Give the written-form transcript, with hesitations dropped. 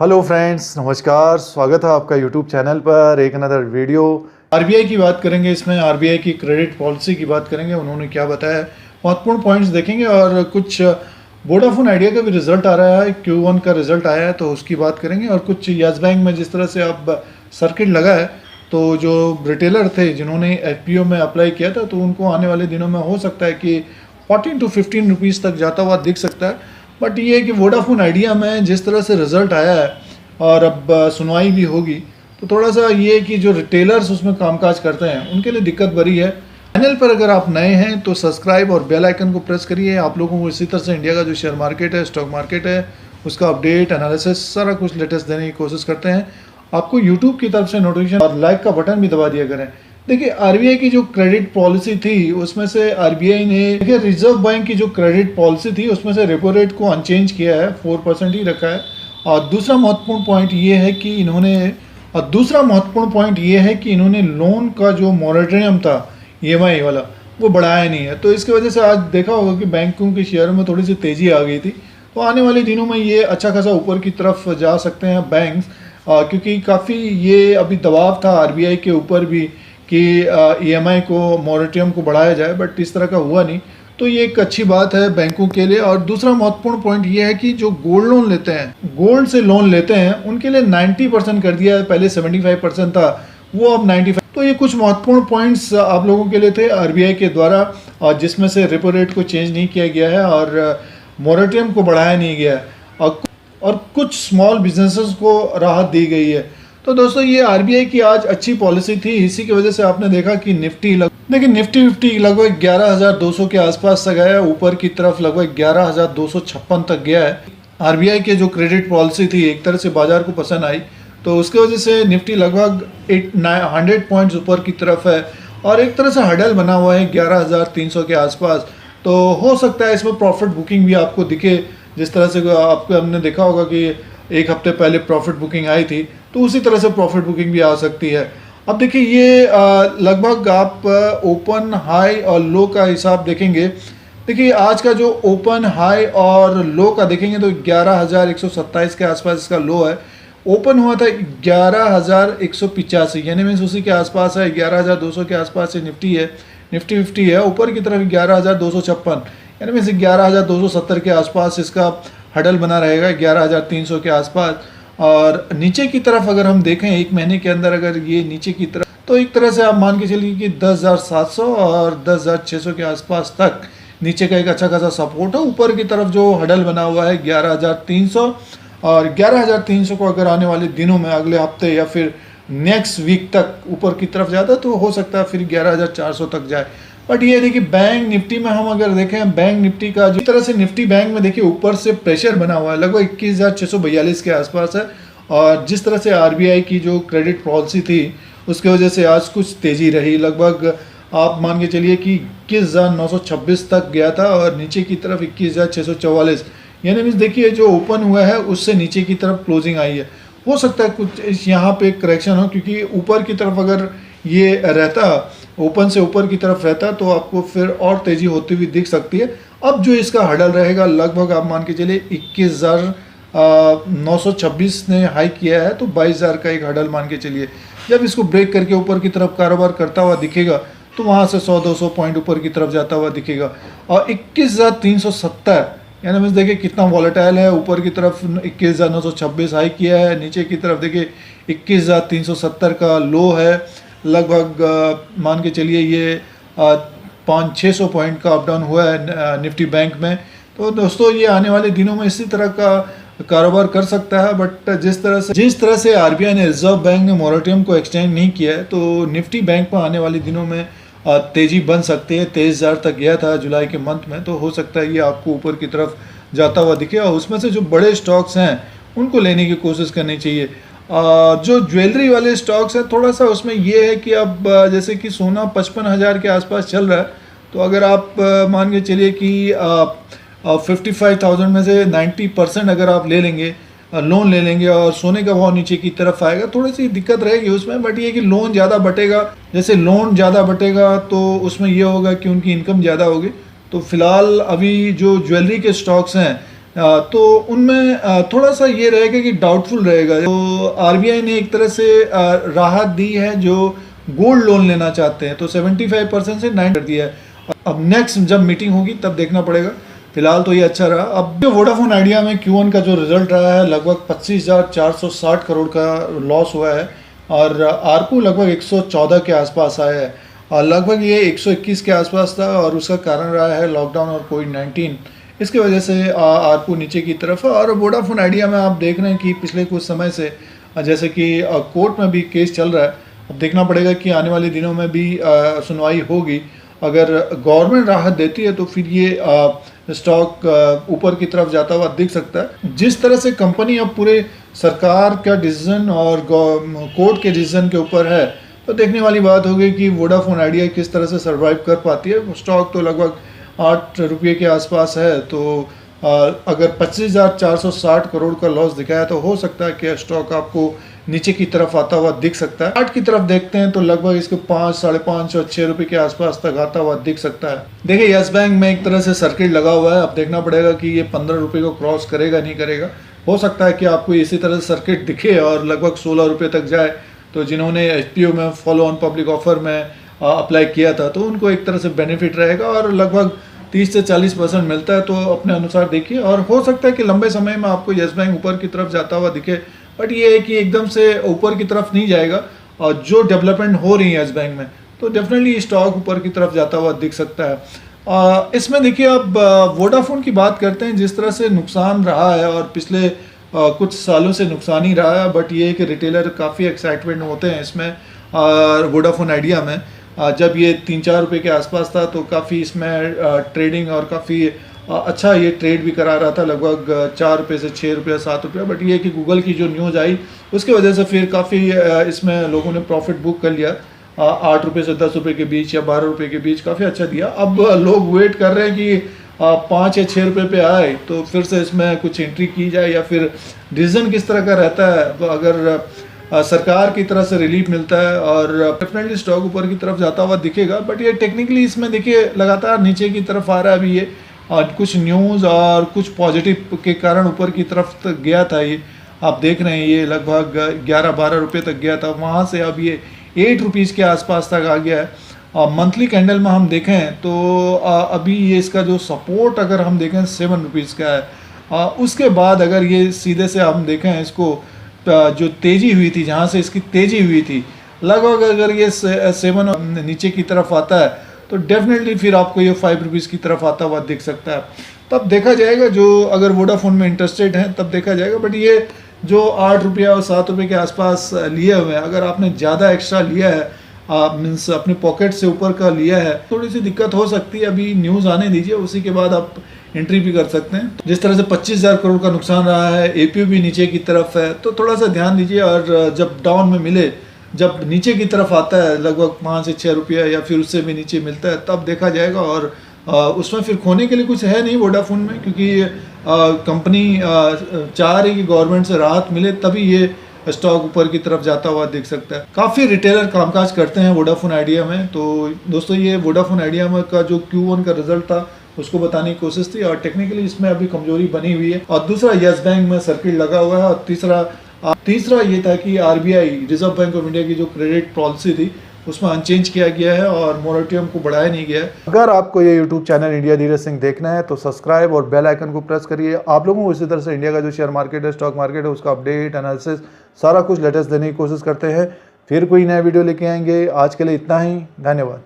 Hello friends, नमस्कार। स्वागत है आपका यूट्यूब चैनल पर एक अनदर वीडियो। आरबीआई की बात करेंगे, इसमें आरबीआई की क्रेडिट पॉलिसी की बात करेंगे, उन्होंने क्या बताया है, महत्वपूर्ण पॉइंट्स देखेंगे। और कुछ वोडाफोन आइडिया का भी रिजल्ट आ रहा है, Q1 का रिजल्ट आया है तो उसकी बात करेंगे। और कुछ यस बैंक में जिस तरह से अब सर्किट लगा है, तो जो रिटेलर थे जिन्होंने FPO में अप्लाई किया था, तो उनको आने वाले दिनों में हो सकता है कि 14 to 15 रुपीज़ तक जाता हुआ दिख सकता है। बट ये है कि वोडाफोन आइडिया में जिस तरह से रिजल्ट आया है और अब सुनवाई भी होगी, तो थोड़ा सा ये कि जो रिटेलर्स उसमें कामकाज करते हैं उनके लिए दिक्कत बड़ी है। चैनल पर अगर आप नए हैं तो सब्सक्राइब और बेल आइकन को प्रेस करिए। आप लोगों को इसी तरह से इंडिया का जो शेयर मार्केट है, स्टॉक मार्केट है, उसका अपडेट, एनालिसिस सारा कुछ लेटेस्ट देने की कोशिश करते हैं। आपको यूट्यूब की तरफ से नोटिफिकेशन और लाइक का बटन भी दबा दिया करें। देखिए, आरबीआई की जो क्रेडिट पॉलिसी थी उसमें से आरबीआई ने, देखिए रिजर्व बैंक की जो क्रेडिट पॉलिसी थी उसमें से रेपो रेट को अनचेंज किया है, 4% ही रखा है। और दूसरा महत्वपूर्ण पॉइंट ये है कि इन्होंने लोन का जो मॉरेटोरियम था EMI वाला, वो बढ़ाया नहीं है। तो इसकी वजह से आज देखा होगा कि बैंकों के शेयरों में थोड़ी सी तेज़ी आ गई थी। तो आने वाले दिनों में ये अच्छा खासा ऊपर की तरफ जा सकते हैं बैंक्स, क्योंकि काफ़ी ये अभी दबाव था आरबीआई के ऊपर भी कि EMI को, मॉरेटोरियम को बढ़ाया जाए, बट इस तरह का हुआ नहीं। तो ये एक अच्छी बात है बैंकों के लिए। और दूसरा महत्वपूर्ण पॉइंट ये है कि जो गोल्ड लोन लेते हैं, गोल्ड से लोन लेते हैं, उनके लिए 90% कर दिया है। पहले 75% था, वो अब 95। तो ये कुछ महत्वपूर्ण पॉइंट्स आप लोगों के लिए थे आरबीआई के द्वारा, और जिसमें से रेपो रेट को चेंज नहीं किया गया है और मॉरेटोरियम को बढ़ाया नहीं गया है, और कुछ स्मॉल बिजनेसेस को राहत दी गई है। तो दोस्तों, ये आरबीआई की आज अच्छी पॉलिसी थी। इसी की वजह से आपने देखा कि निफ्टी निफ्टी 50 लगभग 11,200 के आसपास तक गया है, ऊपर की तरफ लगभग 11,256 तक गया है। आरबीआई के जो क्रेडिट पॉलिसी थी एक तरह से बाजार को पसंद आई, तो उसकी वजह से निफ्टी लगभग 100 पॉइंट्स ऊपर की तरफ है, और एक तरह से हडल बना हुआ है 11,300 के आसपास। तो हो सकता है इसमें प्रॉफिट बुकिंग भी आपको दिखे, जिस तरह से आपको हमने देखा होगा कि एक हफ्ते पहले प्रॉफिट बुकिंग आई थी, तो उसी तरह से प्रॉफिट बुकिंग भी आ सकती है। अब देखिए, ये लगभग आप ओपन, हाई और लो का हिसाब देखेंगे। देखिए, आज का जो ओपन, हाई और लो का देखेंगे तो 11,127 के आसपास इसका लो है। ओपन हुआ था 11,185, यानी मीन्स उसी के आसपास है। 11,200 के आसपास निफ्टी है, निफ्टी 50 है। ऊपर की तरफ 11,256, यानी मीन्स 11,270 के आसपास इसका हडल बना रहेगा, 11,300 के आसपास। और नीचे की तरफ अगर हम देखें एक महीने के अंदर, अगर ये नीचे की तरफ, तो एक तरह से आप मान के चलिए कि 10,700 और 10,600 के आसपास तक नीचे का एक अच्छा खासा सपोर्ट है। ऊपर की तरफ जो हडल बना हुआ है 11,300, और 11,300 को अगर आने वाले दिनों में, अगले हफ्ते या फिर नेक्स्ट वीक तक ऊपर की तरफ जाता है तो हो सकता है फिर 11,400 तक जाए। बट ये देखिए, बैंक निफ्टी में हम अगर देखें, बैंक निफ्टी का जिस तरह से निफ्टी बैंक में देखिए ऊपर से प्रेशर बना हुआ है, लगभग 21,642 के आसपास है। और जिस तरह से आरबीआई की जो क्रेडिट पॉलिसी थी उसकी वजह से आज कुछ तेज़ी रही, लगभग आप मान के चलिए कि 21,926 तक गया था, और नीचे की तरफ 21,644, यानी मीन्स देखिए जो ओपन हुआ है उससे नीचे की तरफ क्लोजिंग आई है। हो सकता है कुछ यहाँ पे करेक्शन हो, क्योंकि ऊपर की तरफ अगर ये रहता, ओपन से ऊपर की तरफ रहता, तो आपको फिर और तेज़ी होती हुई दिख सकती है। अब जो इसका हडल रहेगा, लगभग आप मान के चलिए 21,926 ने हाई किया है, तो 22,000 का एक हडल मान के चलिए। जब इसको ब्रेक करके ऊपर की तरफ कारोबार करता हुआ दिखेगा, तो वहाँ से 100-200 पॉइंट ऊपर की तरफ जाता हुआ दिखेगा। और 21,370, यानी मीन्स देखिए कितना वॉलेटाइल है। ऊपर की तरफ 21,926 हाई किया है, नीचे की तरफ देखिए 21,370 का लो है। लगभग मान के चलिए ये 500-600 पॉइंट का अप डाउन हुआ है निफ्टी बैंक में। तो दोस्तों, ये आने वाले दिनों में इसी तरह का कारोबार कर सकता है। बट जिस तरह से आरबीआई ने, रिजर्व बैंक ने मॉरेटोरियम को एक्सटेंड नहीं किया है, तो निफ्टी बैंक पर आने वाले दिनों में तेज़ी बन सकती है। 23,000 तक गया था जुलाई के मंथ में, तो हो सकता है ये आपको ऊपर की तरफ जाता हुआ दिखे। और उसमें से जो बड़े स्टॉक्स हैं उनको लेने की कोशिश करनी चाहिए। जो ज्वेलरी वाले स्टॉक्स हैं, थोड़ा सा उसमें ये है कि अब जैसे कि सोना 55,000 के आसपास चल रहा है, तो अगर आप मान के चलिए कि 55,000 में से 90% अगर आप ले लेंगे, लोन ले लेंगे, और सोने का भाव नीचे की तरफ आएगा, थोड़ी सी दिक्कत रहेगी उसमें। बट ये कि लोन ज़्यादा बटेगा, जैसे लोन ज़्यादा बटेगा तो उसमें ये होगा कि उनकी इनकम ज़्यादा होगी। तो फिलहाल अभी जो ज्वेलरी के स्टॉक्स हैं, तो उनमें थोड़ा सा ये रहेगा कि डाउटफुल रहेगा। तो आरबीआई ने एक तरह से राहत दी है जो गोल्ड लोन लेना चाहते हैं, तो 75% से 9 कर दिया है। अब नेक्स्ट जब मीटिंग होगी तब देखना पड़ेगा। फिलहाल तो ये अच्छा रहा। अब जो वोडाफोन आइडिया में Q1 का जो रिजल्ट रहा है, लगभग 25,460 करोड़ का लॉस हुआ है और आरपू लगभग 114 के आसपास आया है और लगभग ये 121 के आसपास था और उसका कारण रहा है लॉकडाउन और कोविड-19। इसकी वजह से आरपू नीचे की तरफ है। और वोडाफोन आइडिया में आप देख रहे हैं कि पिछले कुछ समय से जैसे कि कोर्ट में भी केस चल रहा है। अब देखना पड़ेगा कि आने वाले दिनों में भी सुनवाई होगी। अगर गवर्नमेंट राहत देती है तो फिर ये स्टॉक ऊपर की तरफ जाता हुआ दिख सकता है। जिस तरह से कंपनी अब पूरे सरकार का डिसीजन और कोर्ट के डिसीजन के ऊपर है, तो देखने वाली बात होगी कि वोडाफोन आइडिया किस तरह से सरवाइव कर पाती है। स्टॉक तो लगभग 8 रुपये के आसपास है, तो अगर 25,460 करोड़ का लॉस दिखाया तो हो सकता है कि स्टॉक आपको नीचे की तरफ आता हुआ दिख सकता है। चार्ट की तरफ देखते हैं तो लगभग इसके 5, 5.5 और 6 रुपये के आसपास तक आता हुआ दिख सकता है। देखिए यस बैंक में एक तरह से सर्किट लगा हुआ है। अब देखना पड़ेगा कि ये 15 रुपये को क्रॉस करेगा नहीं करेगा। हो सकता है कि आपको इसी तरह से सर्किट दिखे और लगभग 16 रुपये तक जाए। तो जिन्होंने HPO में फॉलो ऑन पब्लिक ऑफर में अप्लाई किया था तो उनको एक तरह से बेनिफिट रहेगा और लगभग 30 से 40% मिलता है। तो अपने अनुसार देखिए और हो सकता है कि लंबे समय में आपको यस बैंक ऊपर की तरफ जाता हुआ दिखे, बट ये है कि एकदम से ऊपर की तरफ नहीं जाएगा। और जो डेवलपमेंट हो रही है यस बैंक में तो डेफिनेटली स्टॉक ऊपर की तरफ जाता हुआ दिख सकता है। इसमें देखिए अब वोडाफोन की बात करते हैं। जिस तरह से नुकसान रहा है और पिछले कुछ सालों से नुकसान ही रहा है, बट ये है कि रिटेलर काफ़ी एक्साइटमेंट होते हैं इसमें। वोडाफोन आइडिया में जब ये 3-4 रुपये के आसपास था तो काफ़ी इसमें ट्रेडिंग और काफ़ी अच्छा ये ट्रेड भी करा रहा था, लगभग 4 रुपये से 6 रुपये 7 रुपये। बट ये कि गूगल की जो न्यूज़ आई उसकी वजह से फिर काफ़ी इसमें लोगों ने प्रॉफिट बुक कर लिया। 8 रुपये से 10 रुपये के बीच या 12 रुपये के बीच काफ़ी अच्छा दिया। अब लोग वेट कर रहे हैं कि 5 या 6 रुपये पे आए तो फिर से इसमें कुछ एंट्री की जाए या फिर डिसीजन किस तरह का रहता है। अगर सरकार की तरफ से रिलीफ मिलता है और डेफिनेटली स्टॉक ऊपर की तरफ जाता हुआ दिखेगा। बट ये टेक्निकली इसमें देखिए लगातार नीचे की तरफ आ रहा है अभी ये, और कुछ न्यूज़ और कुछ पॉजिटिव के कारण ऊपर की तरफ तक गया था। ये आप देख रहे हैं ये लगभग 11-12 रुपये तक गया था, वहाँ से अब ये 8 रुपीज़ के आसपास तक आ गया है। मंथली कैंडल में हम देखें तो अभी ये इसका जो सपोर्ट अगर हम देखें 7 रुपीज़ का है। उसके बाद अगर ये सीधे से हम देखें इसको जो तेज़ी हुई थी, जहाँ से इसकी तेज़ी हुई थी, लगभग अगर ये 7 नीचे की तरफ आता है तो डेफिनेटली फिर आपको ये 5 रुपीज़ की तरफ आता हुआ दिख सकता है। तब देखा जाएगा, जो अगर वोडाफोन में इंटरेस्टेड हैं तब देखा जाएगा। बट ये जो 8 रुपये और 7 रुपये के आसपास लिए हुए हैं, अगर आपने ज़्यादा एक्स्ट्रा लिया है मीन्स अपने पॉकेट से ऊपर का लिया है, थोड़ी सी दिक्कत हो सकती है। अभी न्यूज़ आने दीजिए, उसी के बाद आप एंट्री भी कर सकते हैं। जिस तरह से 25,000 करोड़ का नुकसान रहा है, APU भी नीचे की तरफ है, तो थोड़ा सा ध्यान दीजिए। और जब डाउन में मिले, जब नीचे की तरफ आता है लगभग 5 से 6 रुपया या फिर उससे भी नीचे मिलता है, तब देखा जाएगा। और उसमें फिर खोने के लिए कुछ है नहीं वोडाफोन में, क्योंकि कंपनी चाह रही कि गवर्नमेंट से राहत मिले, तभी ये स्टॉक ऊपर की तरफ जाता हुआ दिख सकता है। काफ़ी रिटेलर कामकाज करते हैं वोडाफोन आइडिया में। तो दोस्तों ये वोडाफोन आइडिया में का जो Q1 का रिजल्ट था उसको बताने की कोशिश थी, और टेक्निकली इसमें अभी कमजोरी बनी हुई है। और दूसरा यस बैंक में सर्किट लगा हुआ है। और तीसरा ये था कि RBI reserve bank of India की जो क्रेडिट पॉलिसी थी उसमें अनचेंज किया गया है और मोरेटोरियम को बढ़ाया नहीं गया है। अगर आपको ये YouTube channel India Dheeraj Singh देखना है तो सब्सक्राइब और बेल आइकन को प्रेस करिए। आप लोगों को इसी तरह से इंडिया का जो शेयर मार्केट है, स्टॉक मार्केट है, उसका अपडेट एनालिसिस सारा कुछ लेटेस्ट देने की कोशिश करते हैं। फिर कोई नया वीडियो लेके आएंगे। आज के लिए इतना ही, धन्यवाद।